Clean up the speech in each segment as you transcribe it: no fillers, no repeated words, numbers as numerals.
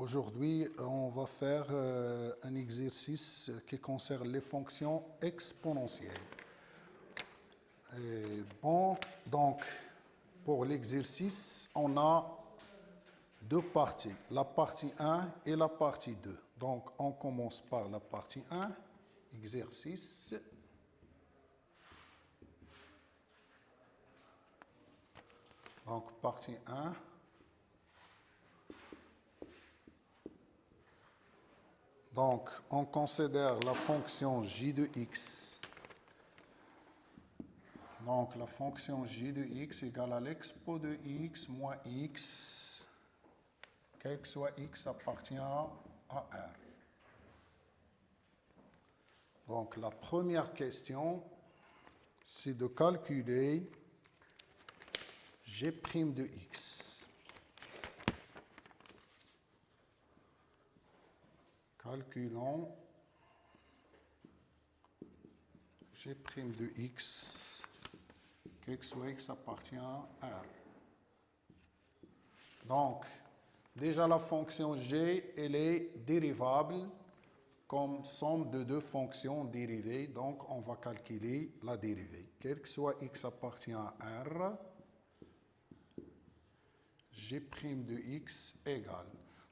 Aujourd'hui, on va faire un exercice qui concerne les fonctions exponentielles. Donc, pour l'exercice, on a deux parties, la partie 1 et la partie 2. Donc, on commence par la partie 1, exercice. Donc, partie 1. Donc, on considère la fonction j de x. Donc, la fonction j de x égale à l'expo de x moins x. Quel que soit x appartient à R. Donc, la première question, c'est de calculer g' de x. Calculons g' de x, quel que soit x appartient à R. Donc, déjà la fonction g, elle est dérivable comme somme de deux fonctions dérivées. Donc, on va calculer la dérivée. Quel que soit x appartient à R, g' de x égale.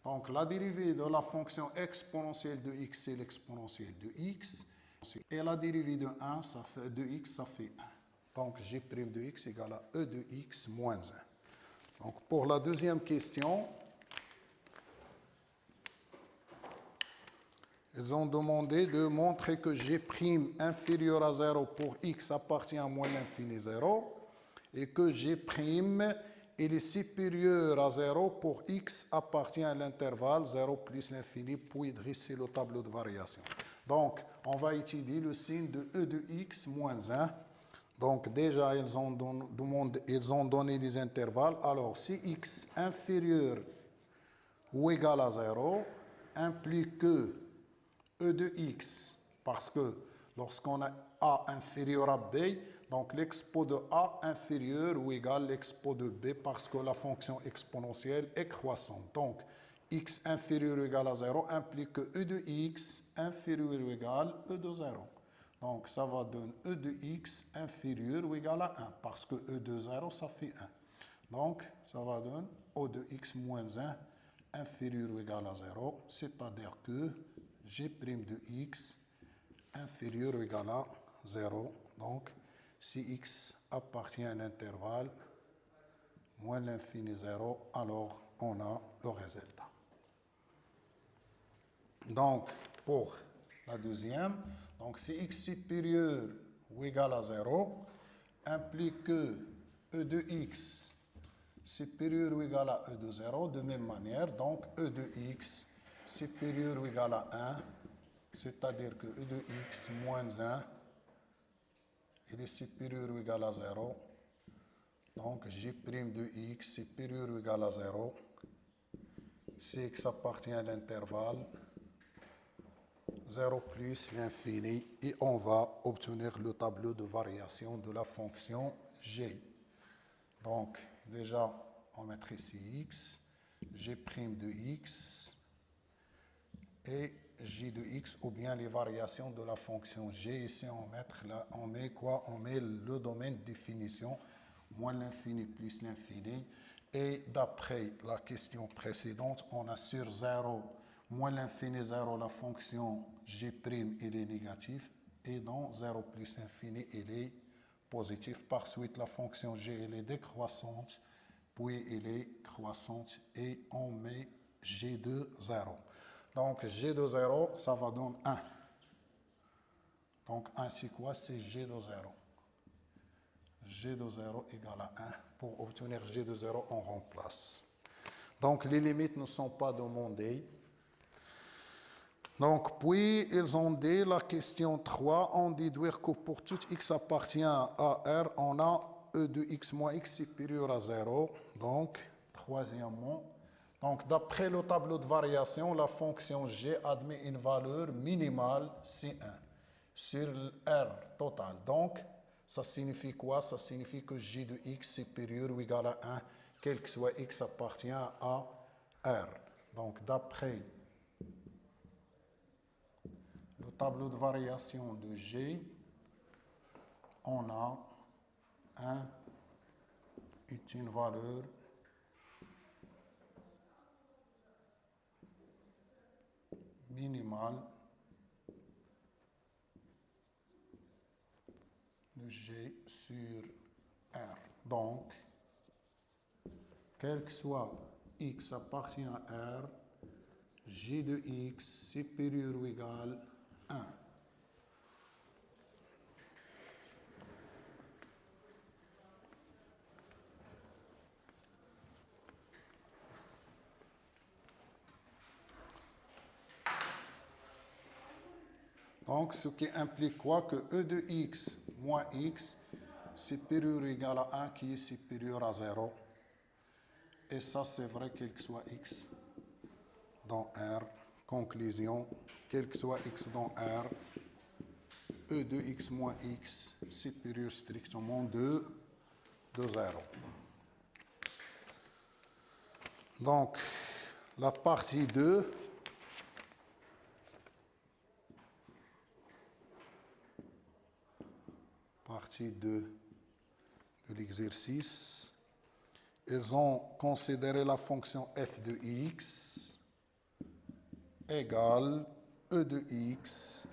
Donc, la dérivée de la fonction exponentielle de x, c'est l'exponentielle de x. Et la dérivée de 1, de x, ça fait 1. Donc, g' de x égale à e de x moins 1. Donc, pour la deuxième question, ils ont demandé de montrer que g' inférieur à 0 pour x appartient à moins l'infini 0 et que g' il est supérieur à 0 pour x appartient à l'intervalle 0 plus l'infini, puis dresser le tableau de variation. Donc, on va étudier le signe de e de x moins 1. Donc, déjà, ils ont donné les intervalles. Alors, si x inférieur ou égal à 0 implique que e de x, parce que lorsqu'on a a inférieur à b, donc l'expo de a inférieur ou égal l'expo de b, parce que la fonction exponentielle est croissante. Donc, x inférieur ou égal à 0 implique que e de x inférieur ou égal e de 0. Donc, ça va donner e de x inférieur ou égal à 1, parce que e de 0, ça fait 1. Donc, ça va donner o de x moins 1 inférieur ou égal à 0, c'est-à-dire que g' de x inférieur ou égal à 0. Donc, si x appartient à l'intervalle moins l'infini 0, alors on a le résultat. Donc, pour la deuxième, donc si x supérieur ou égal à 0 implique que e de x supérieur ou égal à e de 0, de même manière, donc e de x supérieur ou égal à 1, c'est-à-dire que e de x moins 1, il est supérieur ou égal à 0. Donc, g' de x supérieur ou égal à 0. Si x appartient à l'intervalle 0 plus l'infini, et on va obtenir le tableau de variation de la fonction g. Donc, déjà, on mettra ici x, g' de x, et j de x, ou bien les variations de la fonction g. Ici, on met quoi? On met le domaine de définition, moins l'infini plus l'infini. Et d'après la question précédente, on a sur 0, moins l'infini 0, la fonction g', elle est négative. Et dans 0 plus l'infini, elle est positive. Par suite, la fonction g, elle est décroissante, puis elle est croissante, et on met g de 0. Donc, g de 0, ça va donner 1. Donc, 1, c'est quoi? C'est g de 0. G de 0 égale à 1. Pour obtenir g de 0, on remplace. Donc, les limites ne sont pas demandées. Donc, puis, ils ont dit, la question 3, on déduire que pour tout x appartient à R, on a e de x moins x supérieur à 0. Donc, troisièmement, donc, d'après le tableau de variation, la fonction g admet une valeur minimale, c'est 1, sur R total. Donc, ça signifie quoi? Ça signifie que g de x supérieur ou égal à 1, quel que soit x appartient à R. Donc, d'après le tableau de variation de G, on a 1 est une valeur minimale de G sur R. Donc, quel que soit x appartient à R, G de x supérieur ou égal à 1. Donc, ce qui implique quoi? Que E de x moins x supérieur ou égal à 1 qui est supérieur à 0. Et ça, c'est vrai quel que soit x dans R. Conclusion, quel que soit x dans R, E de x moins x supérieur strictement de 0. Donc, la partie 2, de l'exercice, ils ont considéré la fonction f de x égale e de x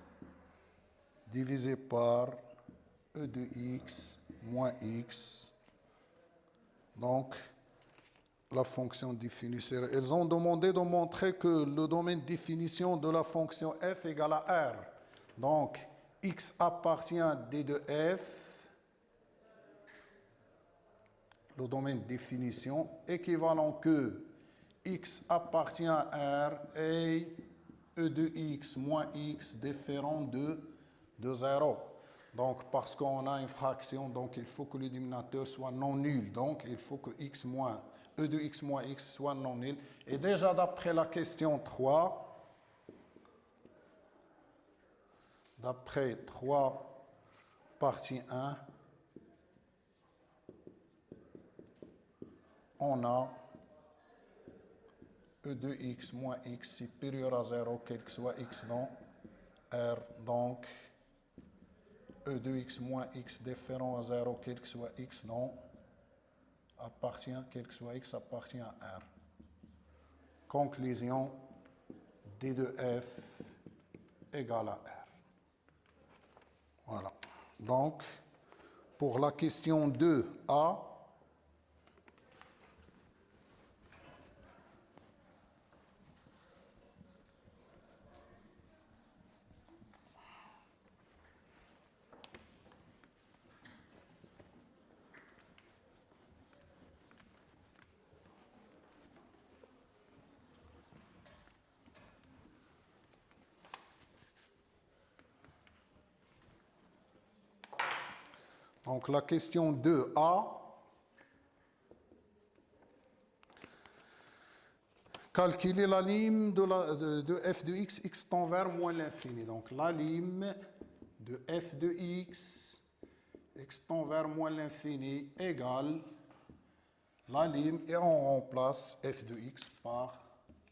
divisé par e de x moins x. Donc, la fonction définisseur. Ils ont demandé de montrer que le domaine de définition de la fonction f égale à R. Donc, x appartient à d de f. Le domaine de définition équivalent que x appartient à R et e de x moins x différent de 0. Donc, parce qu'on a une fraction, donc il faut que le dénominateur soit non nul. Donc, il faut que x moins e de x moins x soit non nul. Et déjà, d'après la question 3, d'après 3, partie 1, on a e de x moins x supérieur à 0, quel que soit x dans R. Donc, e de x moins x différent à 0, quel que soit x dans appartient, quel que soit x appartient à R. Conclusion, d de f égale à R. Voilà. Donc, pour la question 2a, donc la question 2a, calculer la lime de f de x, x tend vers moins l'infini. Donc la lime de f de x, x tend vers moins l'infini, égale la lime, et on remplace f de x par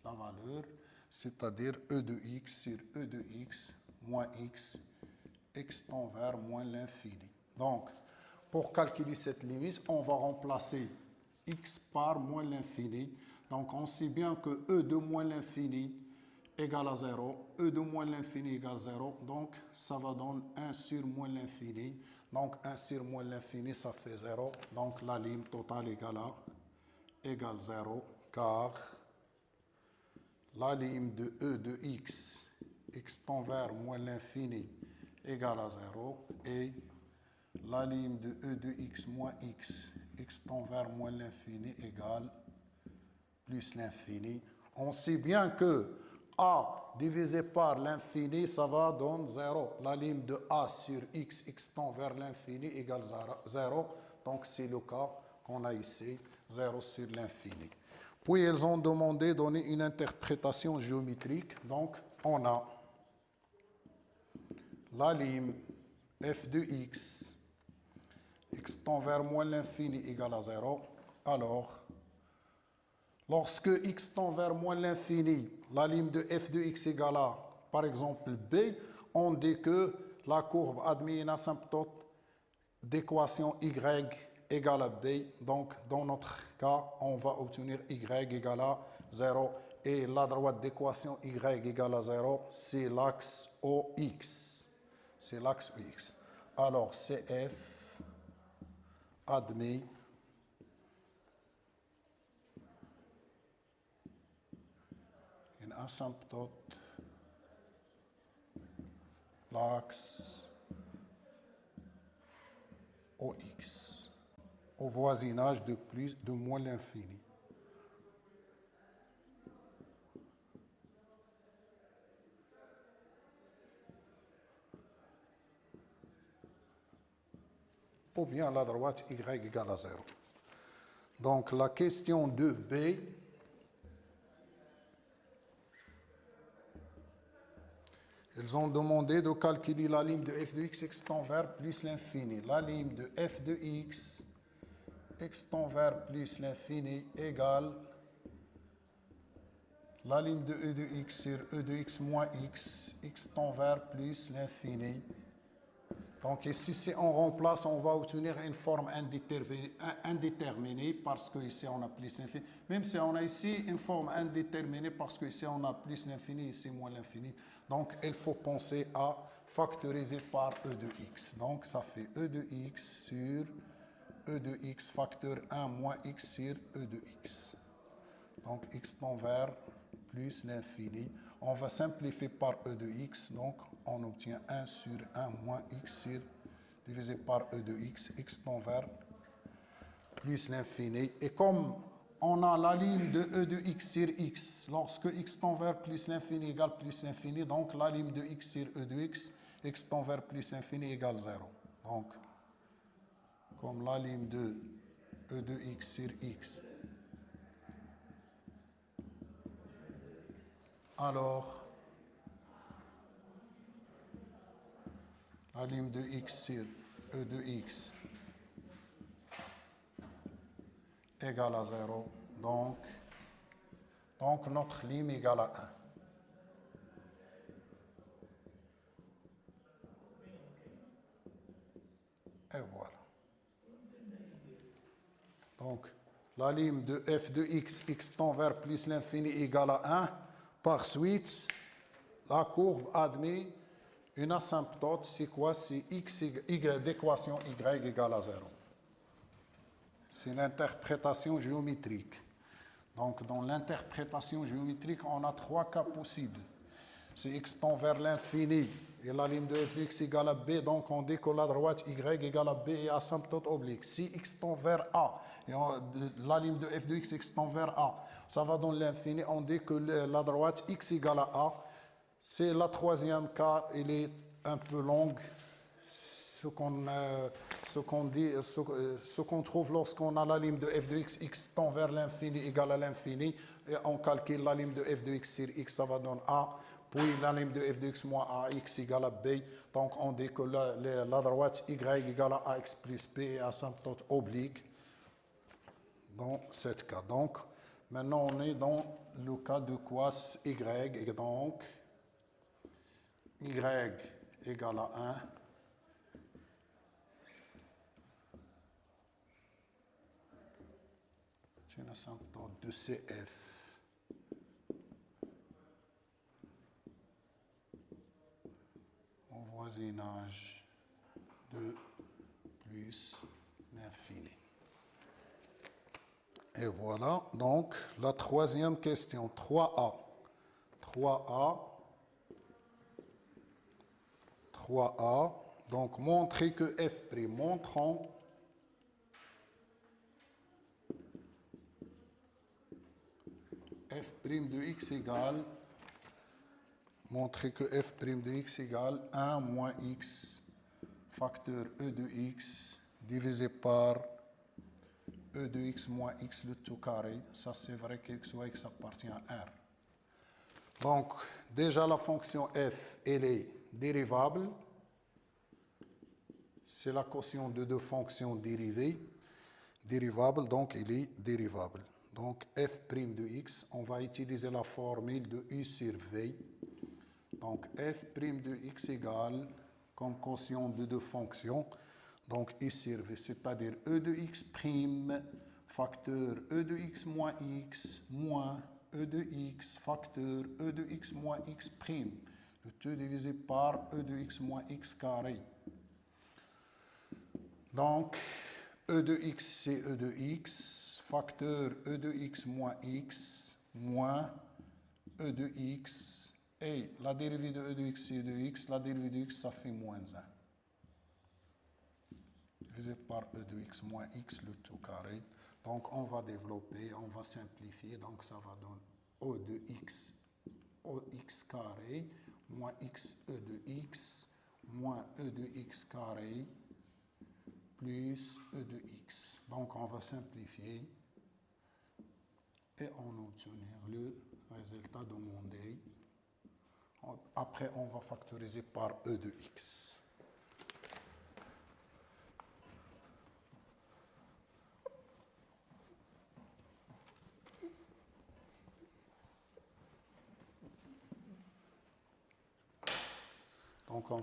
la valeur, c'est-à-dire e de x sur e de x moins x, x tend vers moins l'infini. Donc, pour calculer cette limite, on va remplacer x par moins l'infini. Donc, on sait bien que e de moins l'infini égale à 0. E de moins l'infini égale 0. Donc, ça va donner 1 sur moins l'infini. Donc, 1 sur moins l'infini, ça fait 0. Donc, la limite totale égale 0, car la limite de e de x, x tend vers moins l'infini, égale à 0, et la limite de e de x moins x, x tend vers moins l'infini, égale plus l'infini. On sait bien que a divisé par l'infini, ça va donner 0. La limite de a sur x, x tend vers l'infini, égale 0. Donc, c'est le cas qu'on a ici, 0 sur l'infini. Puis, ils ont demandé de donner une interprétation géométrique. Donc, on a la limite f de x, x tend vers moins l'infini égale à 0. Alors, Lorsque x tend vers moins l'infini, la limite de f de x égale à, par exemple, b, on dit que la courbe admet une asymptote d'équation y égale à b. Donc, dans notre cas, on va obtenir y égale à 0. Et la droite d'équation y égale à 0, c'est l'axe OX. C'est l'axe OX. Alors, CF admet une asymptote l'axe OX au voisinage de moins l'infini. Ou bien la droite y égale à 0. Donc la question de B, ils ont demandé de calculer la limite de f de x tend vers plus l'infini. La limite de f de x tend vers plus l'infini égale la limite de e de x sur e de x moins x tend vers plus l'infini. Donc ici, si on remplace, on va obtenir une forme indéterminée parce qu'ici on a plus l'infini. Même si on a ici une forme indéterminée parce qu'ici on a plus l'infini, ici moins l'infini. Donc il faut penser à factoriser par e de x. Donc ça fait e de x sur e de x facteur 1 moins x sur e de x. Donc x tend vers plus l'infini. On va simplifier par e de x, donc on obtient 1 sur 1 moins x sur, divisé par e de x tend vers plus l'infini. Et comme on a la ligne de e de x sur x, lorsque x tend vers plus l'infini égale plus l'infini, donc la ligne de x sur e de x tend vers plus l'infini égale 0. Donc, comme la ligne de e de x sur x, alors la limite de x sur e de x égale à 0. Donc notre limite égale à 1. Et voilà. Donc la limite de f de x tend vers plus l'infini égale à 1. Par suite, la courbe admet une asymptote, c'est quoi? C'est x d'équation y égale à 0. C'est l'interprétation géométrique. Donc, dans l'interprétation géométrique, on a 3 cas possibles. Si x tend vers l'infini et la ligne de f de x égale à b, donc on dit que la droite y égale à b est asymptote oblique. Si x tend vers a et la ligne de f de x tend vers a, ça va dans l'infini, on dit que la droite x égale à a. C'est la troisième cas, il est un peu long. Ce qu'on trouve lorsqu'on a la limite de f de x tend vers l'infini égale à l'infini, et on calcule la limite de f de x sur x, ça va donner a, puis la limite de f de x moins a, x égale à b. Donc on dit que la droite y égale à ax plus b est asymptote oblique dans ce cas. Donc maintenant on est dans le cas de quoi y, et donc y égale à 1. C'est une asymptote de CF au voisinage de plus l'infini. Et voilà, donc la troisième question, 3A. 3A, donc montrer que f', montrons f' de x égale, montrer que f' de x égale 1 moins x facteur e de x divisé par e de x moins x le tout carré. Ça c'est vrai que x ou x appartient à R. Donc déjà la fonction f, elle est dérivable. C'est la quotient de deux fonctions dérivées. Dérivable, donc elle est dérivable. Donc f' de x, on va utiliser la formule de u sur v. Donc f' de x égale, comme quotient de deux fonctions, donc u sur v, c'est-à-dire e de x prime facteur e de x moins e de x facteur e de x moins x prime. Le tout divisé par e de x moins x carré. Donc, e de x, c'est e de x, facteur e de x moins e de x, et la dérivée de e de x, c'est e de x, la dérivée de x, ça fait moins 1. Divisé par e de x moins x, le tout carré. Donc, on va développer, on va simplifier, donc ça va donner o de x carré, moins x e de x, moins e de x carré, plus e de x. Donc, on va simplifier et on obtenir le résultat demandé. Après, on va factoriser par e de x. Donc, on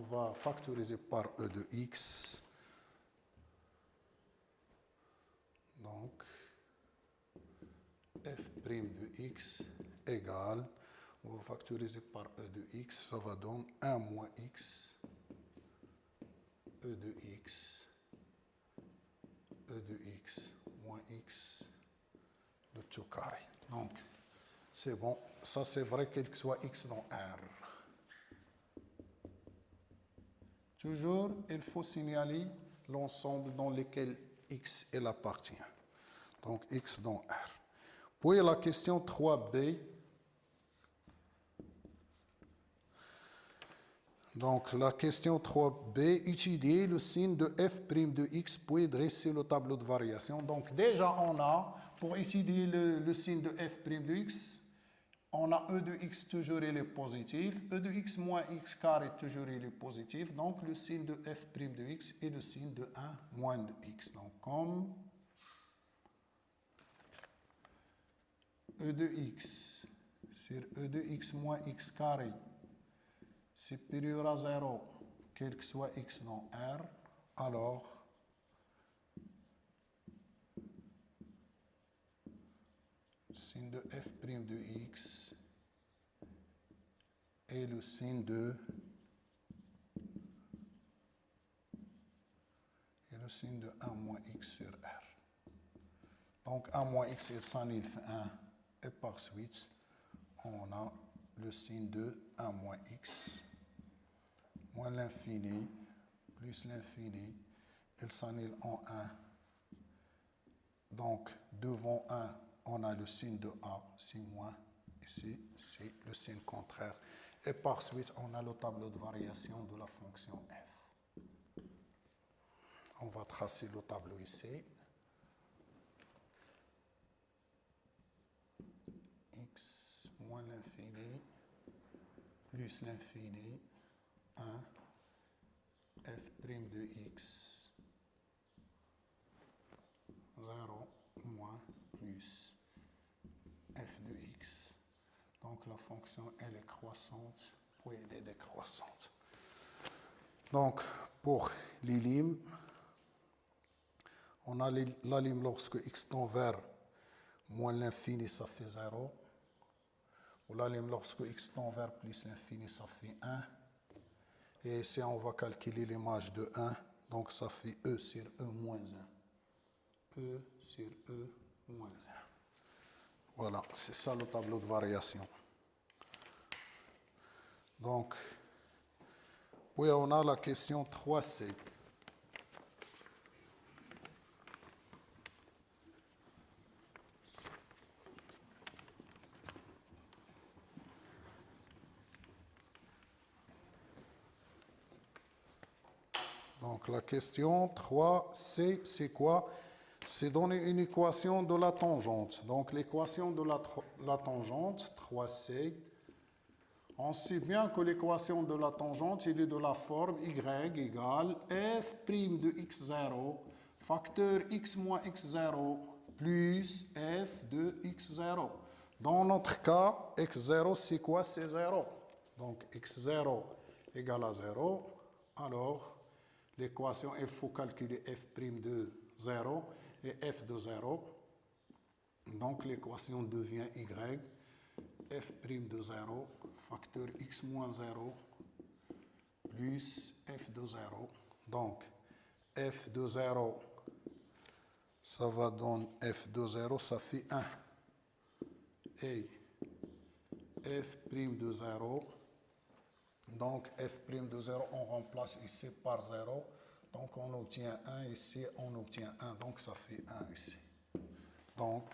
va factoriser par e de x. Donc, f' de x égale, on va factoriser par e de x, ça va donner 1 moins x, e de x moins x, le tout carré. Donc, c'est bon. Ça, c'est vrai quel que soit x dans R. Toujours, il faut signaler l'ensemble dans lequel x il appartient. Donc, x dans R. Puis la question 3b. Donc, la question 3b, étudier le signe de f' de x, puis dresser le tableau de variation. Donc, déjà, on a, pour étudier le signe de f' de x, on a e de x toujours il est positif, e de x moins x carré toujours il est positif, donc le signe de f' de x est le signe de 1 moins de x. Donc, comme e de x sur e de x moins x carré supérieur à 0, quel que soit x dans R, alors le signe de f' de x est le signe de 1 moins x sur R. Donc 1 moins x, il s'annule 1, et par suite, on a le signe de 1 moins x moins l'infini plus l'infini, il s'annule en 1. Donc, devant 1, on a le signe de A, c'est moins. Ici, c'est le signe contraire. Et par suite, on a le tableau de variation de la fonction f. On va tracer le tableau ici. X moins l'infini plus l'infini, 1, f' de x, 0, moins, plus, f de x. Donc la fonction, elle est croissante, puis elle est décroissante. Donc, pour les limes, on a la lime lorsque x tend vers moins l'infini, ça fait 0. Ou la lime lorsque x tend vers plus l'infini, ça fait 1. Et ici, on va calculer l'image de 1. Donc, ça fait e sur e moins 1. E sur e moins 1. Voilà, c'est ça le tableau de variation. Donc, puis on a la question 3c. Donc la question 3c, c'est quoi? C'est donner une équation de la tangente. Donc l'équation de la tangente, 3c, on sait bien que l'équation de la tangente, il est de la forme y égale f' de x0, facteur x moins x0 plus f de x0. Dans notre cas, x0, c'est quoi? C'est 0. Donc, x0 égale à 0. Alors, l'équation, il faut calculer f' de 0 et f de 0. Donc, l'équation devient y, f' de 0, facteur x moins 0, plus f de 0. Donc, f de 0, ça va donner f de 0, ça fait 1. Et f' de 0, donc f' de 0, on remplace ici par 0. Donc, on obtient 1 ici, on obtient 1. Donc, ça fait 1 ici. Donc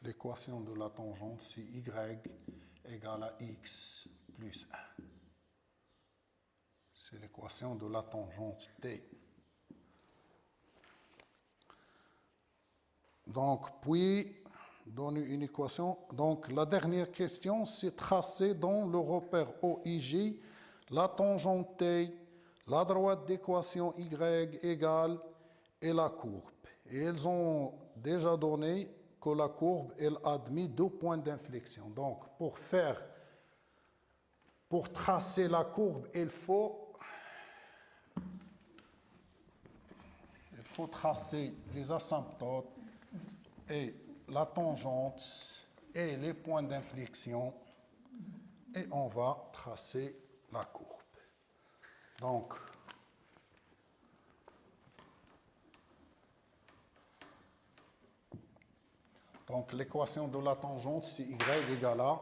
l'équation de la tangente, c'est y égale à x plus 1. C'est l'équation de la tangente t. Donc, puis, donner une équation. Donc, la dernière question, c'est tracer dans le repère OIJ la tangente t, la droite d'équation y égale et la courbe. Et ils ont déjà donné que la courbe, elle admet 2 points d'inflexion. Donc, pour tracer la courbe, il faut tracer les asymptotes et la tangente et les points d'inflexion et on va tracer la courbe. Donc l'équation de la tangente, c'est y égale à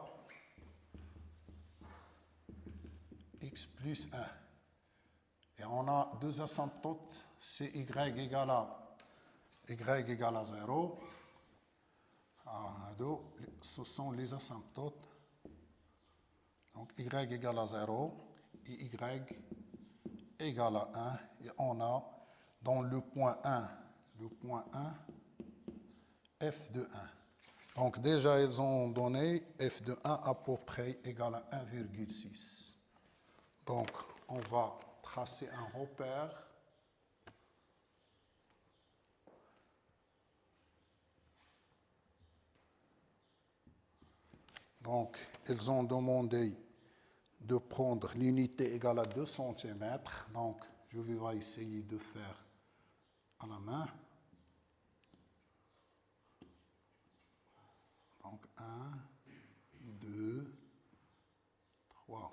x plus 1. Et on a 2 asymptotes, c'est y égale à 0. Ce sont les asymptotes. Donc y égale à 0 et y égale à 1. Et on a dans le point 1, f de 1. Donc déjà, ils ont donné f de 1 à peu près égal à 1,6. Donc, on va tracer un repère. Donc, ils ont demandé de prendre l'unité égale à 2 cm. Donc, je vais essayer de faire à la main. Donc, 1, 2, 3,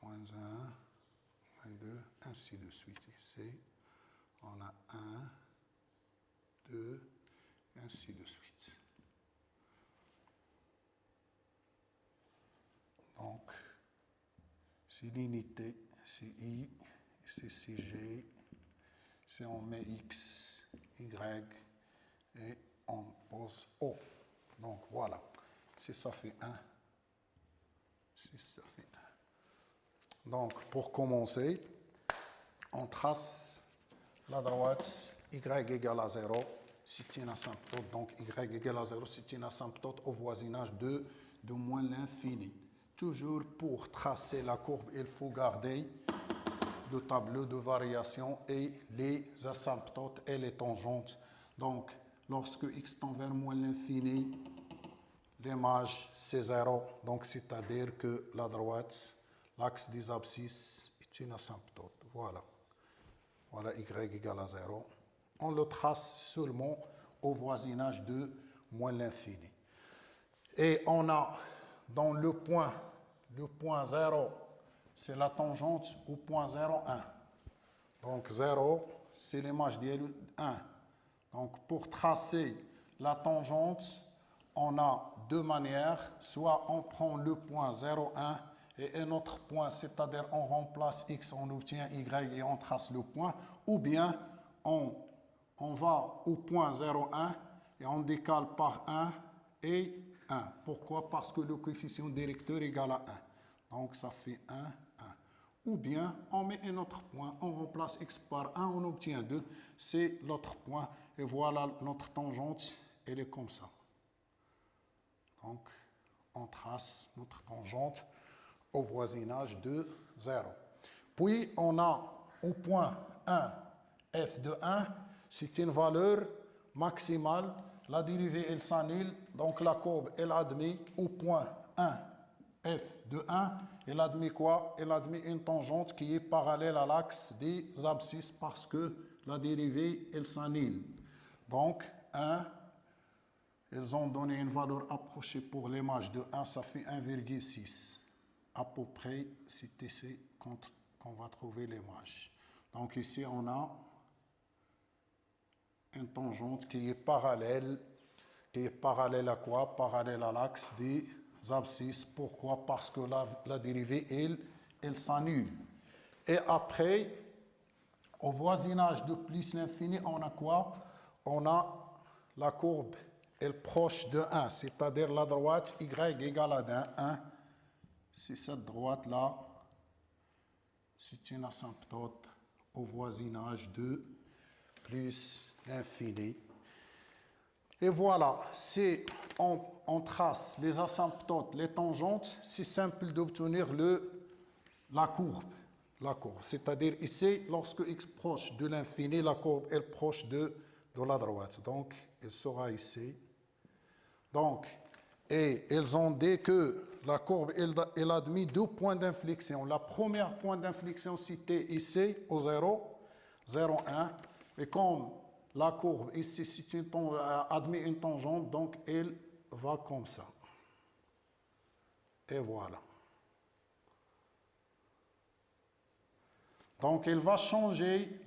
moins 1, moins 2, ainsi de suite. Ici, on a 1, 2, ainsi de suite. Donc, c'est l'unité, c'est I, c'est G, c'est on met X, Y, et on pose O. Donc, voilà. Si ça fait 1. Si ça fait 1. Donc, pour commencer, on trace la droite y égale à 0, c'est une asymptote. Donc, y égale à 0, c'est une asymptote au voisinage de moins l'infini. Toujours pour tracer la courbe, il faut garder le tableau de variation et les asymptotes et les tangentes. Donc, lorsque x tend vers moins l'infini, l'image c'est 0. Donc, c'est-à-dire que la droite, l'axe des abscisses, est une asymptote. Voilà. Voilà y égale à 0. On le trace seulement au voisinage de moins l'infini. Et on a dans le point 0, c'est la tangente au point 0, 1. Donc 0, c'est l'image d'IL 1. Donc pour tracer la tangente, on a 2 manières. Soit on prend le point 0, 1 et un autre point, c'est-à-dire on remplace x, on obtient y et on trace le point. Ou bien on va au point 0, 1 et on décale par 1 et 1. Pourquoi? Parce que le coefficient directeur est égal à 1. Donc ça fait 1, 1. Ou bien on met un autre point, on remplace x par 1, on obtient 2. C'est l'autre point. Et voilà notre tangente, elle est comme ça. Donc on trace notre tangente au voisinage de 0. Puis on a au point 1 f de 1, c'est une valeur maximale. La dérivée, elle s'annule, donc la courbe, elle admet au point 1, f de 1, elle admet quoi? Elle admet une tangente qui est parallèle à l'axe des abscisses parce que la dérivée, elle s'annule. Donc, 1, ils ont donné une valeur approchée pour l'image de 1, ça fait 1,6. À peu près, c'est ici qu'on va trouver l'image. Donc ici, on a une tangente qui est parallèle à quoi? Parallèle à l'axe des abscisses. Pourquoi? Parce que la dérivée, elle s'annule. Et après, au voisinage de plus l'infini, on a quoi? On a la courbe, elle est proche de 1, c'est-à-dire la droite y égale à 1. C'est cette droite-là, c'est une asymptote au voisinage de plus l'infini. Et voilà, si on trace les asymptotes, les tangentes, c'est simple d'obtenir la courbe. C'est-à-dire ici, lorsque x proche de l'infini, la courbe est proche de la droite. Donc, elle sera ici. Donc, et ils ont dit que la courbe, elle admet 2 points d'inflexion. La première point d'inflexion, c'était ici, au 0, 0, 1. Et comme la courbe ici admet une tangente, donc elle va comme ça. Et voilà. Donc elle va changer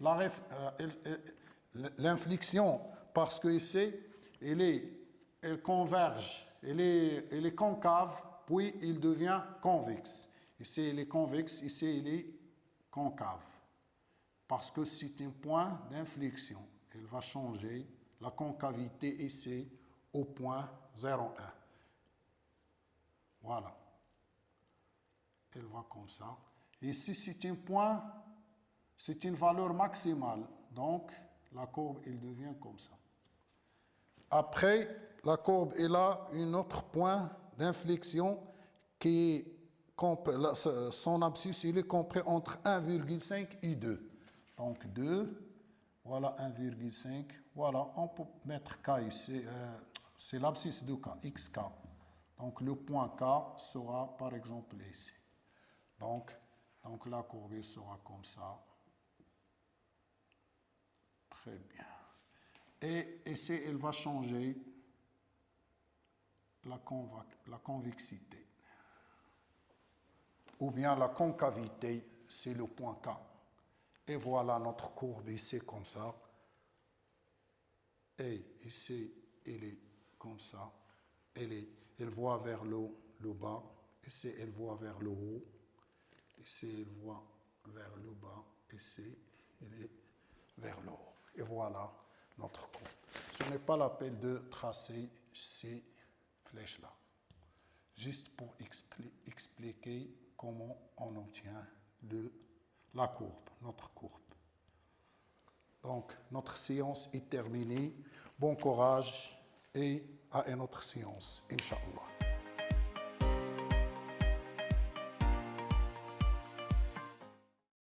l'inflexion parce que ici, elle converge, elle est concave, puis il devient convexe. Ici, il est convexe, ici, il est concave. Parce que c'est un point d'inflexion. Elle va changer la concavité ici au point 0,1. Voilà. Elle va comme ça. Ici, c'est un point, c'est une valeur maximale. Donc, la courbe, elle devient comme ça. Après, la courbe, elle a un autre point d'inflexion qui son abscisse, il est compris entre 1,5 et 2. Donc 2, voilà 1,5, voilà, on peut mettre K ici, c'est l'abscisse de K, XK. Donc le point K sera par exemple ici. Donc la courbe sera comme ça. Très bien. Et ici, elle va changer la convexité. Ou bien la concavité, c'est le point K. Et voilà notre courbe ici comme ça. Et ici, elle est comme ça. Elle voit vers le bas. Ici, elle voit vers le haut. Ici, elle voit vers le bas. Ici, elle est vers le haut. Et voilà notre courbe. Ce n'est pas la peine de tracer ces flèches-là. Juste pour expliquer comment on obtient la courbe, notre courbe. Donc, notre séance est terminée. Bon courage et à une autre séance, Inch'Allah.